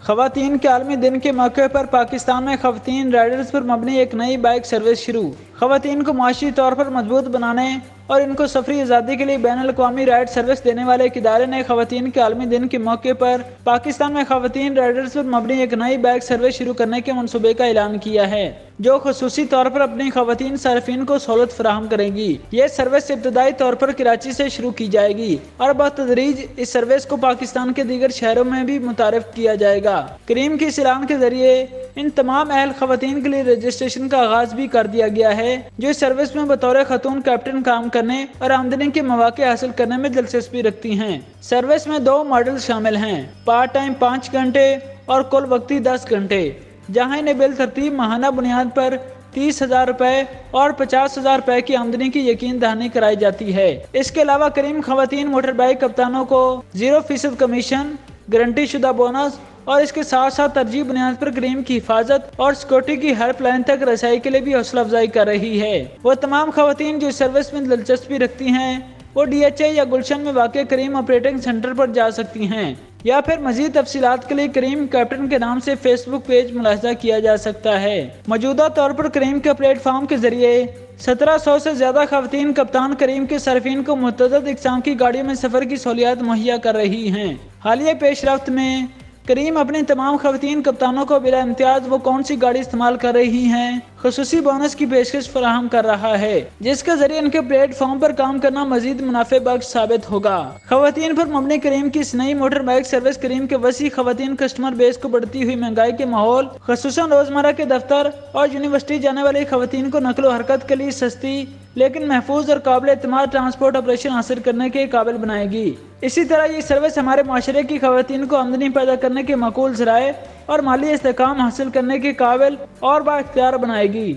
خواتین کے عالمی دن کے موقع پر پاکستان میں خواتین رائڈرز پر مبنی ایک نئی بائک سروس شروع۔ خواتین کو معاشی طور پر مضبوط بنانے اور ان کو سفری آزادی کے لیے بین الاقوامی رائڈ سروس دینے والے ایک ادارے نے خواتین کے عالمی دن کے موقع پر پاکستان میں خواتین رائڈرز پر مبنی ایک نئی بائک سروس شروع کرنے کے منصوبے کا اعلان کیا ہے، جو خصوصی طور پر اپنی خواتین صارفین کو سہولت فراہم کرے گی۔ یہ سروس ابتدائی طور پر کراچی سے شروع کی جائے گی اور بتدریج اس سروس کو پاکستان کے دیگر شہروں میں بھی متعارف کیا جائے گا۔ کریم کے اس اعلان کے ذریعے ان تمام اہل خواتین کے لیے رجسٹریشن کا آغاز بھی کر دیا گیا ہے جو اس سروس میں بطور خاتون کیپٹن کام کرنے اور آمدنی کے مواقع حاصل کرنے میں دلچسپی رکھتی ہیں۔ سروس میں 2 ماڈل شامل ہیں، پارٹ ٹائم 5 گھنٹے اور کل وقتی 10 گھنٹے، جہاں انہیں بالترتیب ماہانہ بنیاد پر 30,000 روپے اور 50,000 روپے کی آمدنی کی یقین دہانی کرائی جاتی ہے۔ اس کے علاوہ کریم خواتین موٹر بائک کپتانوں کو 0% کمیشن، گارنٹی شدہ بونس اور اس کے ساتھ ساتھ ترجیح بنیاد پر کریم کی حفاظت اور سیکورٹی کی ہیلپ لائن تک رسائی کے لیے بھی حوصلہ افزائی کر رہی ہے۔ وہ تمام خواتین جو اس سروس میں دلچسپی رکھتی ہیں وہ DHA یا گلشن میں واقع کریم آپریٹنگ سینٹر پر جا سکتی ہیں یا پھر مزید تفصیلات کے لیے کریم کیپٹن کے نام سے فیس بک پیج ملاحظہ کیا جا سکتا ہے۔ موجودہ طور پر کریم کے پلیٹ فارم کے ذریعے 1700 سے زیادہ خواتین کپتان کریم کے صارفین کو متعدد اقسام کی گاڑیوں میں سفر کی سہولیات مہیا کر رہی ہیں۔ حالیہ پیش رفت میں کریم اپنی تمام خواتین کپتانوں کو بلا امتیاز وہ کون سی گاڑی استعمال کر رہی ہیں خصوصی بونس کی پیشکش فراہم کر رہا ہے، جس کے ذریعے ان کے پلیٹ فارم پر کام کرنا مزید منافع بخش ثابت ہوگا۔ خواتین پر مبنی کریم کی اس نئی موٹر بائک سروس کریم کے وسیع خواتین کسٹمر بیس کو بڑھتی ہوئی مہنگائی کے ماحول خصوصاً روزمرہ کے دفتر اور یونیورسٹی جانے والی خواتین کو نقل و حرکت کے لیے سستی لیکن محفوظ اور قابل اعتماد ٹرانسپورٹ آپریشن حاصل کرنے کے قابل بنائے گی۔ اسی طرح یہ سروس ہمارے معاشرے کی خواتین کو آمدنی پیدا کرنے کے معقول ذرائع اور مالی استحکام حاصل کرنے کے قابل اور بااختیار بنائے گی۔